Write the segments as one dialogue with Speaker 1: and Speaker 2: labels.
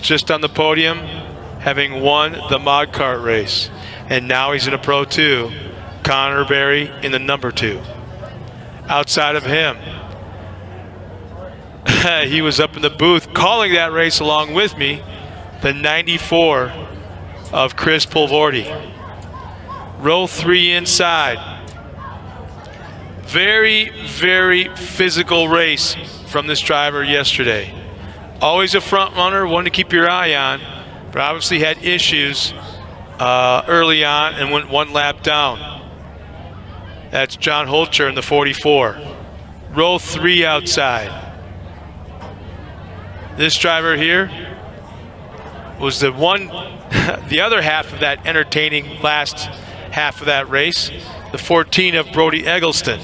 Speaker 1: just on the podium, having won the mod kart race. And now he's in a Pro 2. Connor Berry in the number 2. Outside of him, he was up in the booth calling that race along with me, the 94 of Chris Pulvorti. Row 3 inside. Very, very physical race from this driver yesterday. Always a front runner, one to keep your eye on, but obviously had issues early on and went one lap down. That's John Holcher in the 44. Row 3 outside. This driver here was the other half of that entertaining last half of that race, the 14 of Brody Eggleston.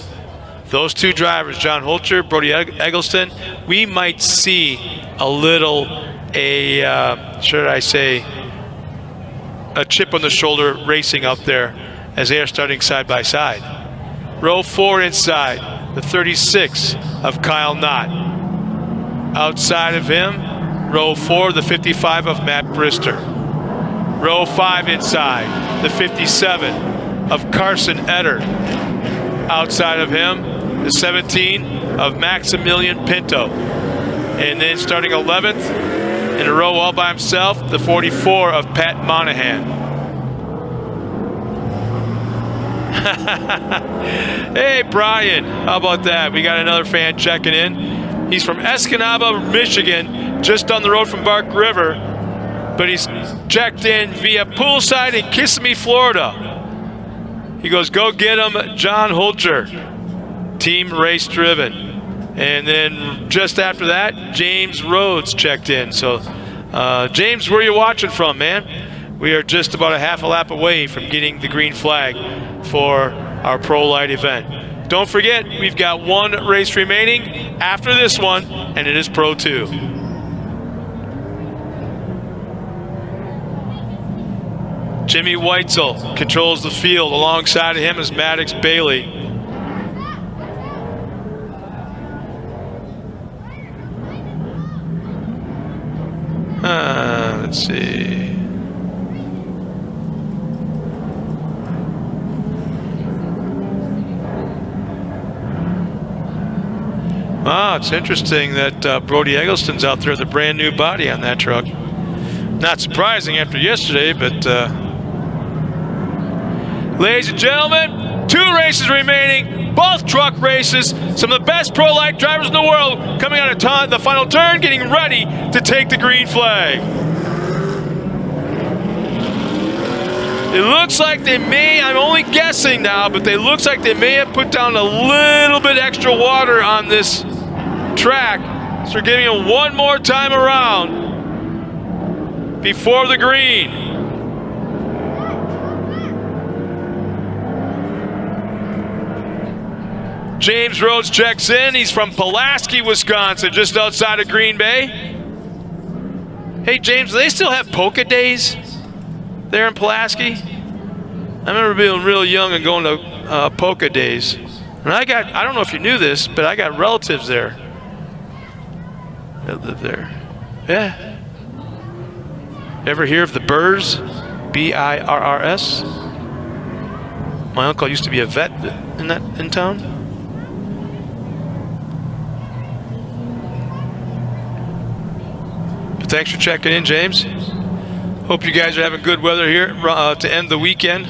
Speaker 1: Those two drivers, John Holcher, Brody Eggleston, we might see a little, should I say, a chip on the shoulder racing out there as they are starting side by side. Row 4 inside, the 36 of Kyle Knott. Outside of him, row 4, the 55 of Matt Brister. Row 5 inside, the 57 of Carson Etter. Outside of him, the 17 of Maximilian Pinto. And then starting 11th in a row all by himself, the 44 of Pat Monahan. Hey, Brian, how about that? We got another fan checking in. He's from Escanaba, Michigan, just on the road from Bark River, but he's checked in via Poolside in Kissimmee, Florida. He goes, go get him, John Holcher, team race driven. And then just after that, James Rhodes checked in. So, James, where are you watching from, man? We are just about a half a lap away from getting the green flag for our Pro Lite event. Don't forget, we've got one race remaining after this one, and it is Pro 2. Jimmy Weitzel controls the field. Alongside of him is Maddox Bailey. Let's see. Ah, it's interesting that Brody Eggleston's out there with a brand new body on that truck. Not surprising after yesterday, but ladies and gentlemen, 2 races remaining, both truck races. Some of the best Pro Lite drivers in the world coming out of the final turn, getting ready to take the green flag. It looks like they may, I'm only guessing now, but it looks like they may have put down a little bit extra water on this track. So we're giving it one more time around before the green. James Rhodes checks in. He's from Pulaski, Wisconsin, just outside of Green Bay. Hey, James, do they still have polka days there in Pulaski? I remember being real young and going to polka days. And I don't know if you knew this, but I got relatives there that live there. Yeah. Ever hear of the Birrs? B-I-R-R-S? My uncle used to be a vet in town. But thanks for checking in, James. Hope you guys are having good weather here to end the weekend.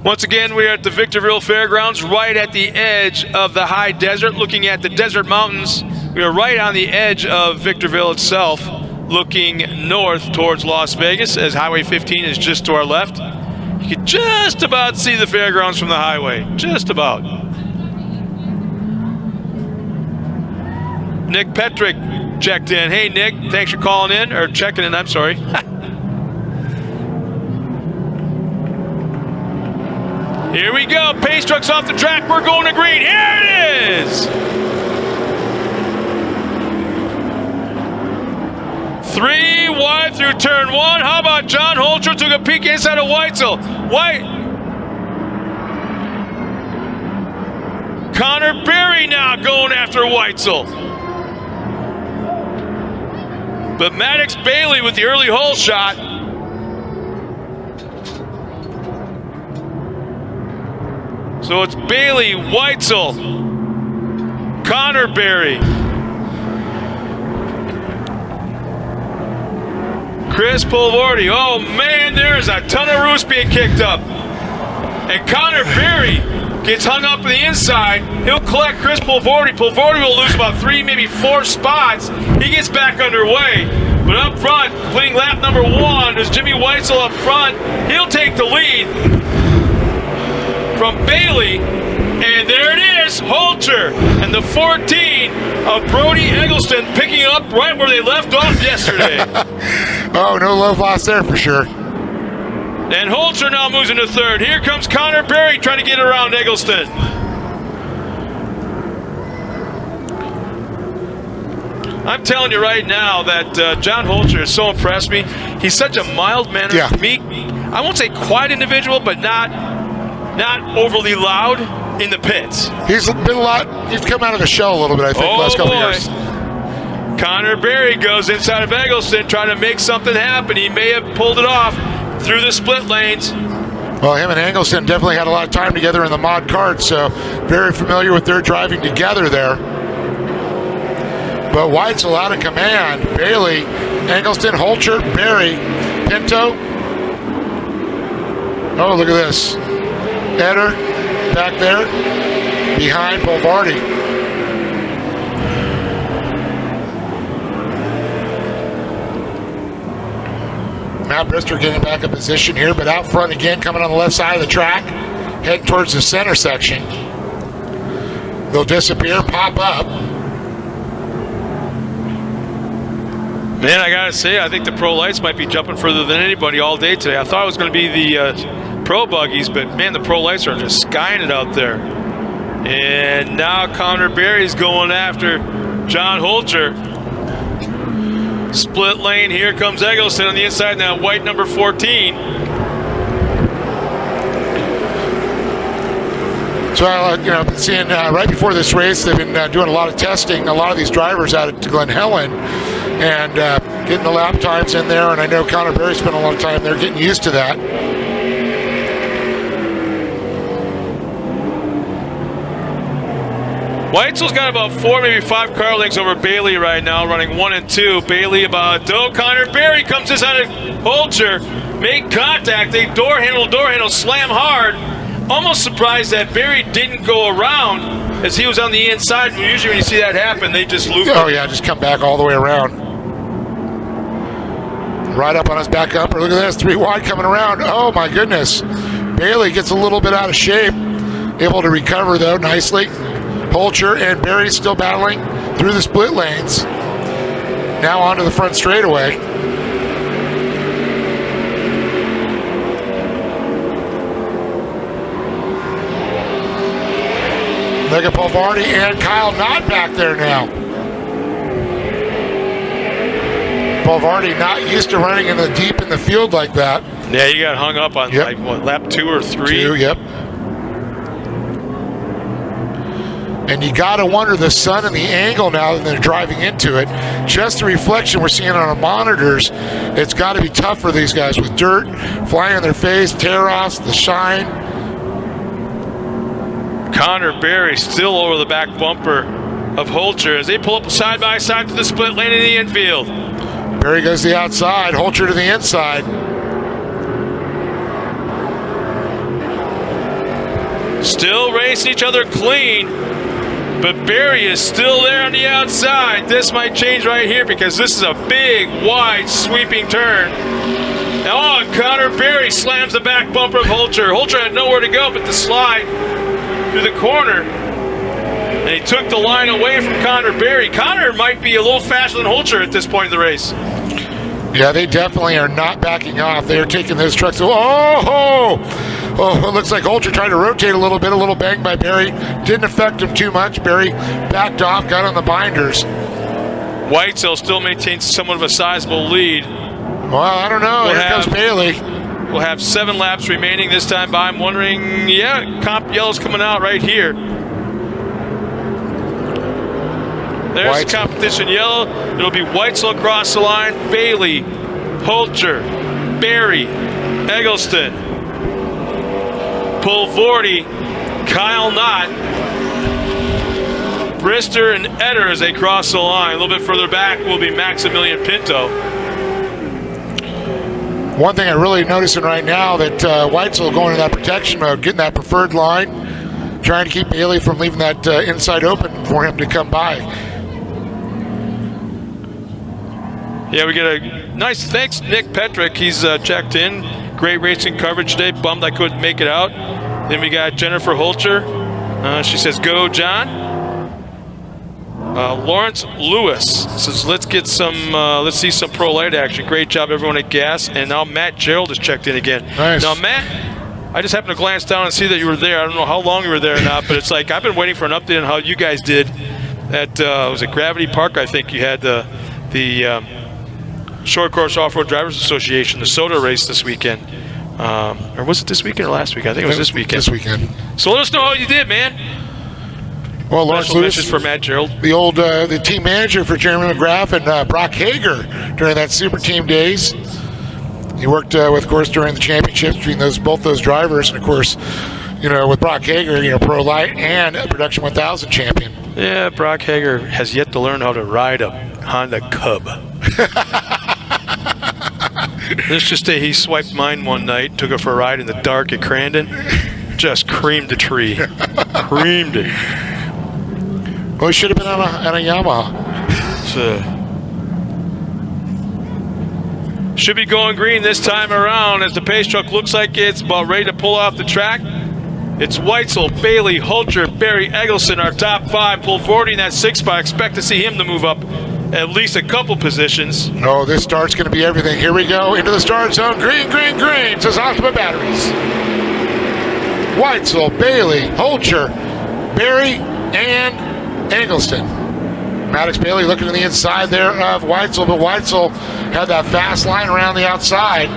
Speaker 1: Once again, we are at the Victorville Fairgrounds, right at the edge of the high desert, looking at the desert mountains. We are right on the edge of Victorville itself, looking north towards Las Vegas, as Highway 15 is just to our left. You can just about see the fairgrounds from the highway, just about. Nick Petrick checked in. Hey, Nick, thanks for calling in, or checking in, I'm sorry. Here we go, pace truck's off the track, we're going to green, here it is! 3 wide through turn 1, how about John Holcher took a peek inside of Weitzel. Connor Berry now going after Weitzel. But Maddox Bailey with the early hole shot. So it's Bailey, Weitzel, Connor Berry, Chris Pulvardi. Oh man, there's a ton of roost being kicked up. And Connor Berry gets hung up on the inside. He'll collect Chris Pulvardi. Pulvardi will lose about 3, maybe 4 spots. He gets back underway. But up front, completing lap number 1, is Jimmy Weitzel up front. He'll take the lead from Bailey. And there it is, Holcher and the 14 of Brody Eggleston picking up right where they left off yesterday.
Speaker 2: Oh, no love lost there for sure.
Speaker 1: And Holcher now moves into third. Here comes Connor Berry trying to get around Eggleston. I'm telling you right now that John Holcher has so impressed me. He's such a mild-mannered, meek, I won't say quiet individual, but not overly loud in the pits.
Speaker 2: He's come out of the shell a little bit, I think, last couple years.
Speaker 1: Connor Berry goes inside of Eggleston trying to make something happen. He may have pulled it off through the split lanes.
Speaker 2: Well, him and Eggleston definitely had a lot of time together in the mod kart, so very familiar with their driving together there. But Weitzel out of command. Bailey, Eggleston, Holcher, Berry, Pinto. Oh, look at this. Eder back there behind Pulvardi. Matt Brister getting back in position here, but out front again, coming on the left side of the track, heading towards the center section. They'll disappear, pop up.
Speaker 1: Man, I gotta say, I think the Pro Lights might be jumping further than anybody all day today. I thought it was going to be the Pro Buggies, but man, the Pro Lights are just skying it out there. And now Connor Berry's going after John Holcher. Split lane, here comes Eggleston on the inside now, white number 14.
Speaker 2: So, I've been seeing right before this race, they've been doing a lot of testing, a lot of these drivers out at Glen Helen, and getting the lap times in there, and I know Connor Berry spent a lot of time there getting used to that.
Speaker 1: Weitzel's got about 4, maybe 5 car lengths over Bailey right now, running 1 and 2. Bailey about Connor Berry comes inside of Holcher, make contact, they door handle, slam hard. Almost surprised that Berry didn't go around as he was on the inside. Usually when you see that happen, they just loop.
Speaker 2: Oh yeah, just come back all the way around. Right up on his back upper. Look at this, 3 wide coming around. Oh my goodness. Bailey gets a little bit out of shape. Able to recover though nicely. Holcher and Berry still battling through the split lanes. Now onto the front straightaway. Look at Pulvardi and Kyle not back there now. Pulvardi not used to running in the deep in the field like that.
Speaker 1: Yeah, you got hung up on like what, lap 2 or 3?
Speaker 2: 2, yep. And you got to wonder the sun and the angle now that they're driving into it. Just the reflection we're seeing on our monitors, it's got to be tough for these guys with dirt flying in their face, tear-offs, the shine.
Speaker 1: Connor Berry still over the back bumper of Holcher as they pull up side by side to the split lane in the infield.
Speaker 2: Berry goes to the outside, Holcher to the inside.
Speaker 1: Still racing each other clean. But Berry is still there on the outside. This might change right here because this is a big, wide, sweeping turn. Now, Connor Berry slams the back bumper of Holcher. Holcher had nowhere to go but to slide through the corner. And he took the line away from Connor Berry. Connor might be a little faster than Holcher at this point in the race.
Speaker 2: Yeah, they definitely are not backing off. They are taking those trucks. Oh, it looks like Holcher tried to rotate a little bit, a little bang by Berry. Didn't affect him too much. Berry backed off, got on the binders.
Speaker 1: Weitzel still maintains somewhat of a sizable lead.
Speaker 2: Well, I don't know. Here comes Bailey.
Speaker 1: We'll have 7 laps remaining this time by. I'm wondering, yeah, comp yellow's coming out right here. There's the competition yellow. It'll be Weitzel across the line, Bailey, Holcher, Barry, Eggleston, Pulvorty, Kyle Knott, Brister, and Etter as they cross the line. A little bit further back will be Maximilian Pinto.
Speaker 2: One thing I'm really noticing right now that Weitzel going to that protection mode, getting that preferred line, trying to keep Bailey from leaving that inside open for him to come by.
Speaker 1: Yeah, we get a nice thanks, Nick Petrick. He's checked in. Great racing coverage today. Bummed I couldn't make it out. Then we got Jennifer Holcher. She says, "Go, John." Lawrence Lewis says, let's see some pro light action. Great job, everyone at Gas. And now Matt Gerald has checked in again.
Speaker 2: Nice.
Speaker 1: Now, Matt, I just happened to glance down and see that you were there. I don't know how long you were there or not, but it's like I've been waiting for an update on how you guys did at was it Gravity Park? I think you had the Short Course Off-Road Drivers Association, the SOTA race this weekend. Or was it this weekend or last week? I think it was this weekend.
Speaker 2: This weekend.
Speaker 1: So let us know how you did, man.
Speaker 2: Well, Lawrence Lewis
Speaker 1: for Matt Gerald,
Speaker 2: the team manager for Jeremy McGrath and Brock Hager during that Super Team days. He worked, of course, during the championships between both those drivers, and of course, with Brock Hager, Pro Light and a Production 1000 champion.
Speaker 1: Yeah, Brock Hager has yet to learn how to ride a Honda Cub. Let's just say he swiped mine one night, took it for a ride in the dark at Crandon, just creamed the tree, creamed it.
Speaker 2: Well, he should have been on a Yamaha.
Speaker 1: Should be going green this time around as the pace truck looks like it's about ready to pull off the track. It's Weitzel, Bailey, Holcher, Barry, Eggleston, our top 5. Pulvorty in that 6 spot. Expect to see him to move up at least a couple positions.
Speaker 2: Oh, this start's going to be everything. Here we go into the start zone. Green, green, green. Says Optima Batteries. Weitzel, Bailey, Holcher, Barry, and Eggleston. Maddox Bailey looking to the inside there of Weitzel, but Weitzel had that fast line around the outside.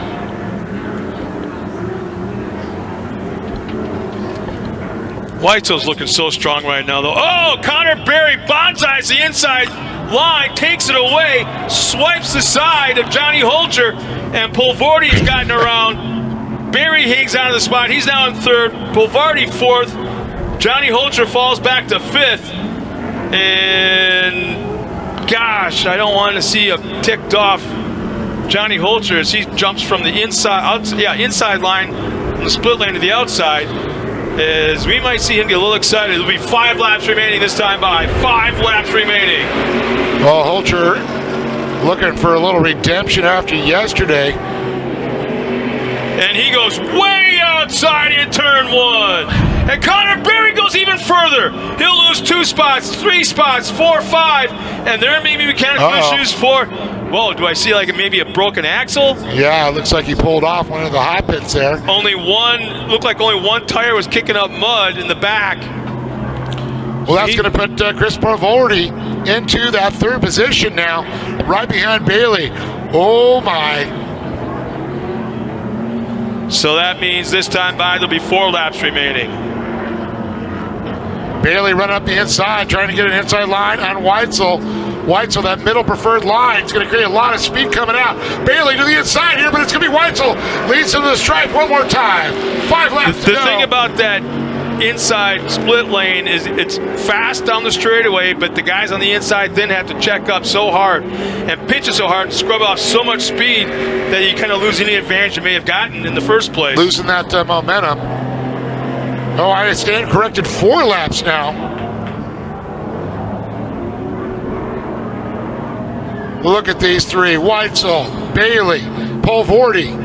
Speaker 1: Weitzel's looking so strong right now, though. Oh, Connor Barry bonsais the inside line, takes it away, swipes the side of Johnny Holcher, and Pulvorty has gotten around. Barry hangs out of the spot. He's now in 3rd. Pulvorty 4th. Johnny Holcher falls back to 5th. And gosh, I don't want to see a ticked off Johnny Holcher as he jumps from the inside line from the split lane to the outside. As we might see him get a little excited. It'll be 5 laps remaining this time by. 5 laps remaining.
Speaker 2: Well, Holcher looking for a little redemption after yesterday.
Speaker 1: And he goes way outside in turn 1. And Connor Barry goes even further. He'll lose 2 spots, 3 spots, 4, 5. And there may be mechanical issues for, whoa, do I see like maybe a broken axle?
Speaker 2: Yeah, it looks like he pulled off one of the hot pits there.
Speaker 1: Looked like only one tire was kicking up mud in the back.
Speaker 2: Well, that's going to put Chris Pulvorty into that 3rd position now, right behind Bailey. Oh my.
Speaker 1: So that means this time by there'll be 4 laps remaining.
Speaker 2: Bailey running up the inside, trying to get an inside line on Weitzel. Weitzel, that middle preferred line, is going to create a lot of speed coming out. Bailey to the inside here, but it's going to be Weitzel. Leads him to the stripe one more time. 5 laps to go.
Speaker 1: The thing about that inside split lane is it's fast down the straightaway, but the guys on the inside then have to check up so hard and pitch it so hard and scrub off so much speed that you kind of lose any advantage you may have gotten in the first place.
Speaker 2: Losing that momentum. Oh, I stand corrected. 4 laps now. Look at these 3. Weitzel, Bailey, Pulvorty.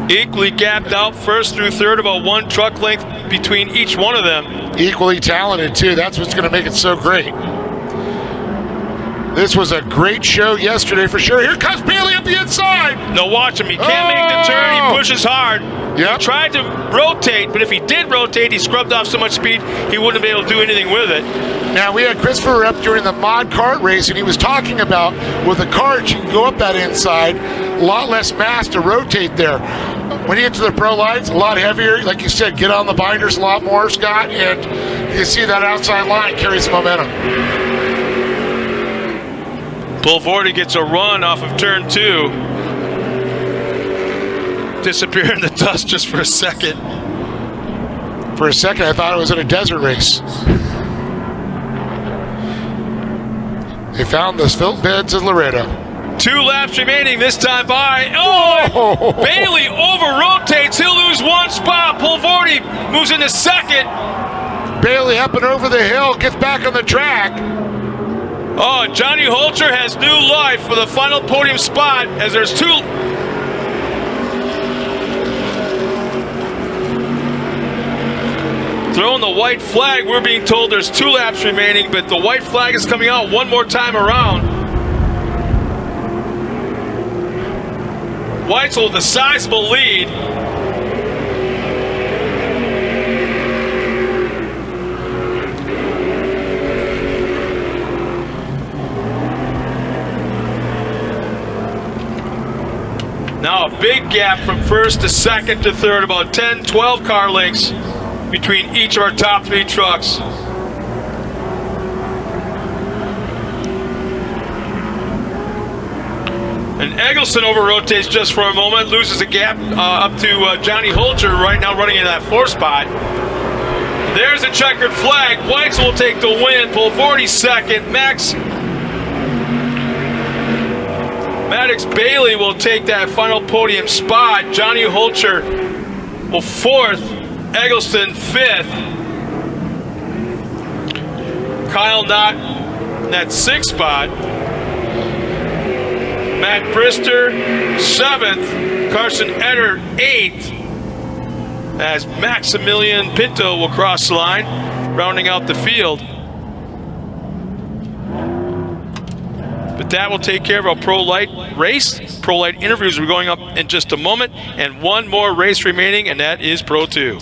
Speaker 1: Equally gapped out 1st through 3rd, about 1 truck length between each one of them.
Speaker 2: Equally talented, too. That's what's going to make it so great. This was a great show yesterday for sure. Here comes Bailey up the inside.
Speaker 1: No, watch him. He can't make the turn. He pushes hard.
Speaker 2: Yep.
Speaker 1: He tried to rotate, but if he did rotate, he scrubbed off so much speed, he wouldn't be able to do anything with it.
Speaker 2: Now, we had Christopher up during the mod kart race, and he was talking about with the karts, you can go up that inside, a lot less mass to rotate there. When you get to the pro lights, a lot heavier. Like you said, get on the binders a lot more, Scott, and can see that outside line carries momentum.
Speaker 1: Bulvardi gets a run off of turn 2. Disappear in the dust just for a second.
Speaker 2: For a second, I thought it was in a desert race. They found the silt beds in Laredo.
Speaker 1: 2 laps remaining this time by. Oh, Bailey over-rotates. He'll lose 1 spot. Bulvardi moves into second.
Speaker 2: Bailey up and over the hill, gets back on the track.
Speaker 1: Oh, Johnny Holcher has new life for the final podium spot as there's 2. Throwing the white flag. We're being told there's 2 laps remaining, but the white flag is coming out one more time around. Weitzel with a sizable lead. Now a big gap from first to second to third, about 10, 12 car lengths between each of our top 3 trucks. And Eggleston over-rotates just for a moment, loses a gap up to Johnny Holcher, right now running in that 4th spot. There's a checkered flag. Weitzel will take the win. Bulvardi second. Maddox Bailey will take that final podium spot. Johnny Holcher will 4th. Eggleston 5th. Kyle Knott in that 6th spot. Matt Brister 7th. Carson Etter 8th. As Maximilian Pinto will cross the line, rounding out the field. But that will take care of our Pro Lite race. Pro Lite interviews are going up in just a moment, and 1 more race remaining, and that is Pro 2.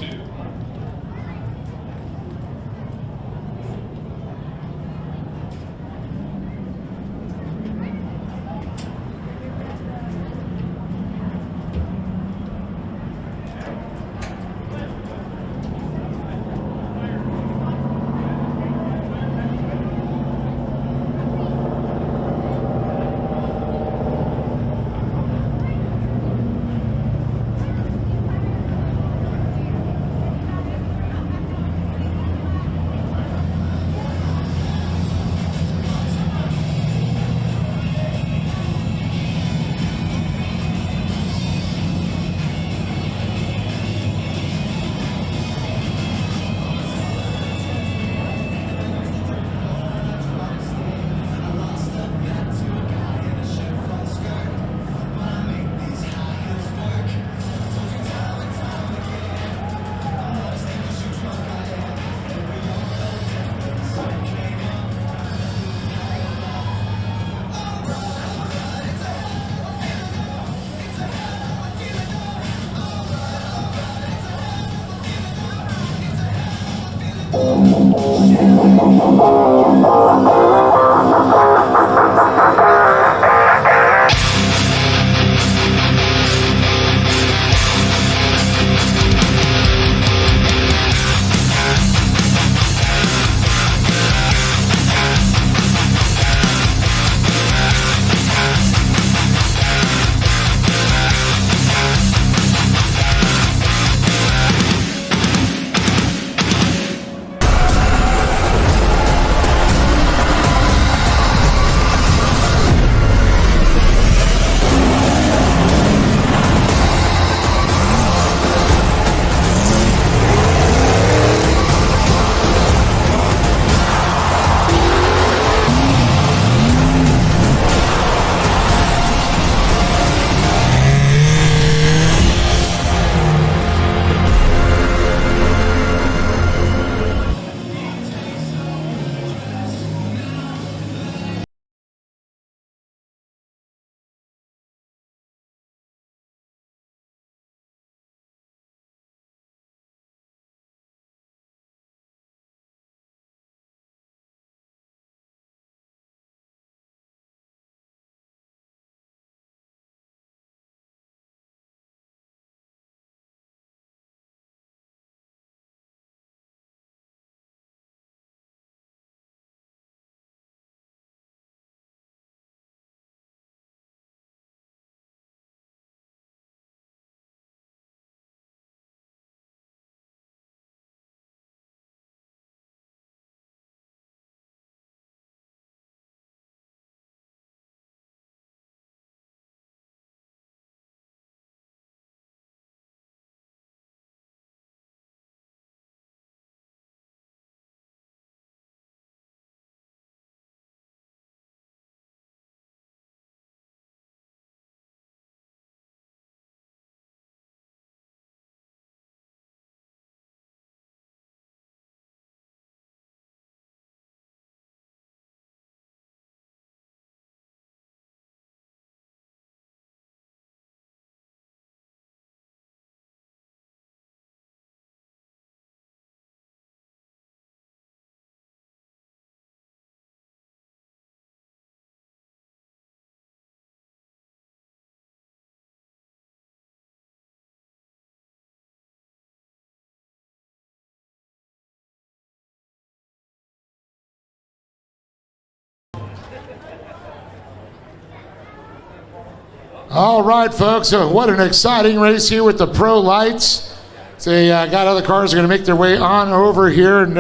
Speaker 2: All right, folks, so what an exciting race here with the Pro Lights. They got other cars are going to make their way on over here, and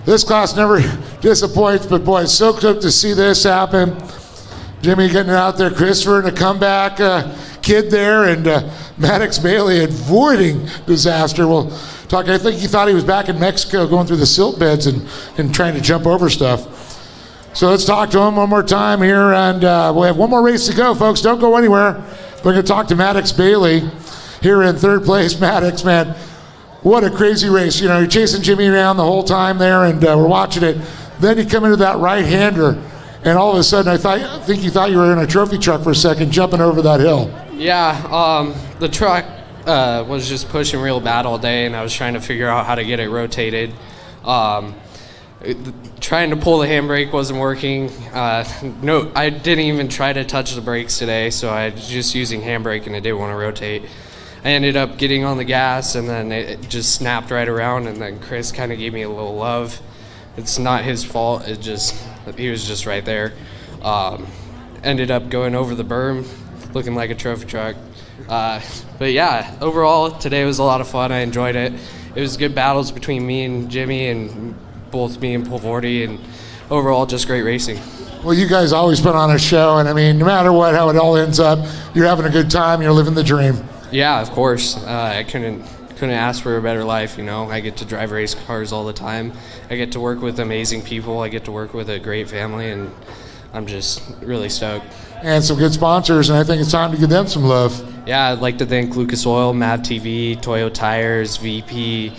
Speaker 2: this class never disappoints, but boy, it's so good to see this happen. Jimmy getting out there, Christopher in a comeback kid there, and Maddox Bailey avoiding disaster. We'll talk, I think he thought he was back in Mexico going through the silt beds and trying to jump over stuff. So let's talk to him one more time here, and we have one more race to go, folks. Don't go anywhere. We're going to talk to Maddox Bailey here in third place. Maddox, man, what a crazy race. You know, you're chasing Jimmy around the whole time there, and we're watching it. Then you come into that right-hander, and all of a sudden I think you thought you were in a trophy truck for a second, jumping over that hill.
Speaker 3: Yeah, the truck was just pushing real bad all day, and I was trying to figure out how to get it rotated. Trying to pull the handbrake wasn't working. No, I didn't even try to touch the brakes today, so I was just using handbrake, and it didn't want to rotate. I ended up getting on the gas, and then it just snapped right around, and then Chris kind of gave me a little love. It's not his fault. He was just right there. Ended up going over the berm, looking like a trophy truck. But yeah, overall, today was a lot of fun. I enjoyed it. It was good battles between me and Jimmy, and both me and Pulvorti, and overall, just great racing.
Speaker 2: Well, you guys always put on a show, and I mean, no matter what, how it all ends up, you're having a good time, you're living the dream.
Speaker 3: Yeah, of course. I couldn't ask for a better life, you know. I get to drive race cars all the time. I get to work with amazing people. I get to work with a great family, and I'm just really stoked. And
Speaker 2: some good sponsors, and I think it's time to give them some love.
Speaker 3: Yeah, I'd like to thank Lucas Oil, Mav TV, Toyo Tires, VP,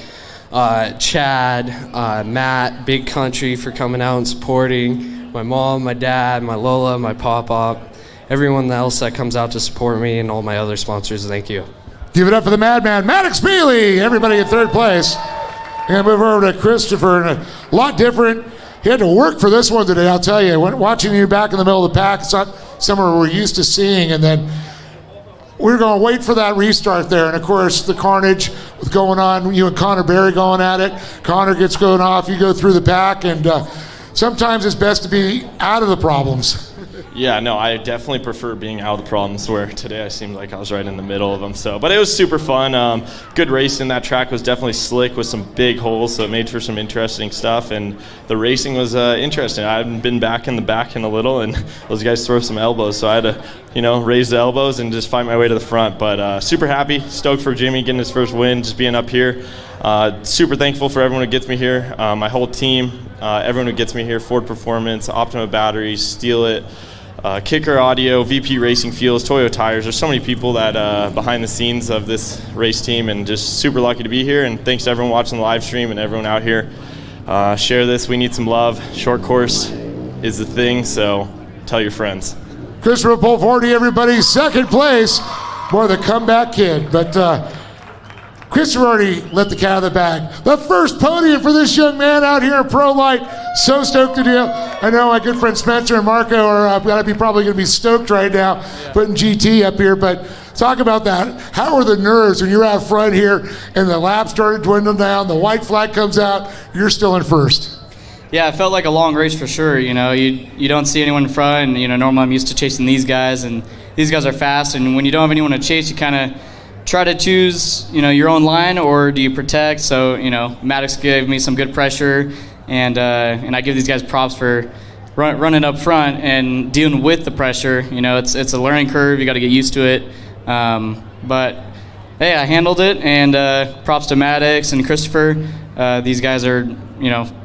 Speaker 3: Chad, Matt, Big Country for coming out and supporting, my mom, my dad, my Lola, my pop-up, everyone else that comes out to support me, and all my other sponsors. Thank you.
Speaker 2: Give it up for the madman, Maddox Bailey. Everybody in third place. And move over to Christopher, and a lot different. He had to work for this one today, I'll tell you. Watching you back in the middle of the pack, it's not somewhere we're used to seeing, and then we're going to wait for that restart there. And of course, the carnage with going on, you and Connor Berry going at it. Connor gets going off, you go through the pack, and sometimes it's best to be out of the problems.
Speaker 4: Yeah, no, I definitely prefer being out of the problems, where today I seemed like I was right in the middle of them. But it was super fun. Good racing. That track was definitely slick with some big holes, so it made for some interesting stuff. And the racing was interesting. I haven't been back in the back in a little, and those guys throw some elbows, so I had to, raise the elbows and just find my way to the front. But super happy, stoked for Jimmy getting his first win, just being up here. Super thankful for everyone who gets me here, my whole team, everyone who gets me here, Ford Performance, Optima Batteries, Steal It, Kicker Audio, VP Racing Fuels, Toyo Tires. There's so many people that behind the scenes of this race team, and just super lucky to be here. And thanks to everyone watching the live stream and everyone out here. Share this. We need some love. Short course is the thing, so tell your friends.
Speaker 2: Christopher Pulvorti, everybody, second place. Boy, the comeback kid. But Christopher already let the cat out of the bag. The first podium for this young man out here in Pro Light. So stoked to do. I know my good friend Spencer and Marco are probably going to be stoked right now, putting GT up here. But talk about that. How are the nerves when you're out front here and the lap started dwindling down, the white flag comes out, you're still in first?
Speaker 5: Yeah, it felt like a long race for sure. You don't see anyone in front, and normally I'm used to chasing these guys, and these guys are fast. And when you don't have anyone to chase, you kind of try to choose, your own line, or do you protect? So, Maddox gave me some good pressure, and I give these guys props for running up front and dealing with the pressure. It's a learning curve. You got to get used to it. But hey, I handled it, and props to Maddox and Christopher. These guys are,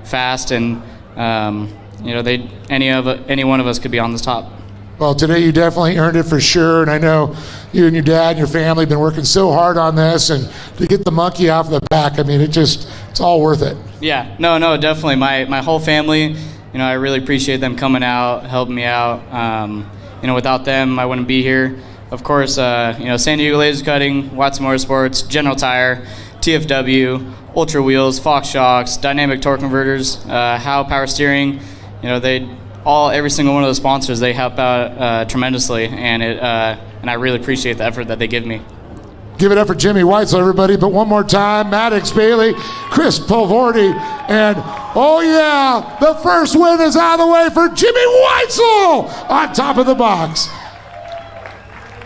Speaker 5: fast, and any one of us could be on the top.
Speaker 2: Well, today you definitely earned it for sure, and I know you and your dad and your family have been working so hard on this, and to get the monkey off the back, I mean, it's all worth it.
Speaker 5: Yeah, no, definitely. My whole family, I really appreciate them coming out, helping me out. Without them, I wouldn't be here. Of course, San Diego Laser Cutting, Watson Motorsports, General Tire, TFW, Ultra Wheels, Fox Shocks, Dynamic Torque Converters, Howe Power Steering, every single one of those sponsors, they help out tremendously, and I really appreciate the effort that they give me.
Speaker 2: Give it up for Jimmy Weitzel, everybody. But one more time, Maddox Bailey, Chris Pulvorti, and oh yeah, the first win is out of the way for Jimmy Weitzel on top of the box.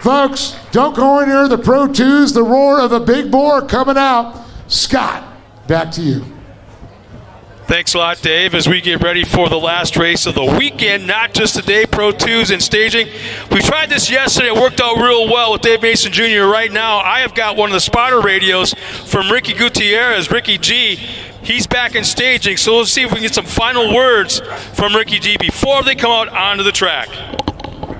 Speaker 2: folks, don't go in here. The Pro 2s, the roar of the big boar coming out. Scott, back to you.
Speaker 1: Thanks a lot, Dave, as we get ready for the last race of the weekend, not just today, Pro 2s and staging. We tried this yesterday. It worked out real well with Dave Mason Jr. Right now, I have got one of the spotter radios from Ricky Gutierrez, Ricky G. He's back in staging, so let's see if we can get some final words from Ricky G before they come out onto the track.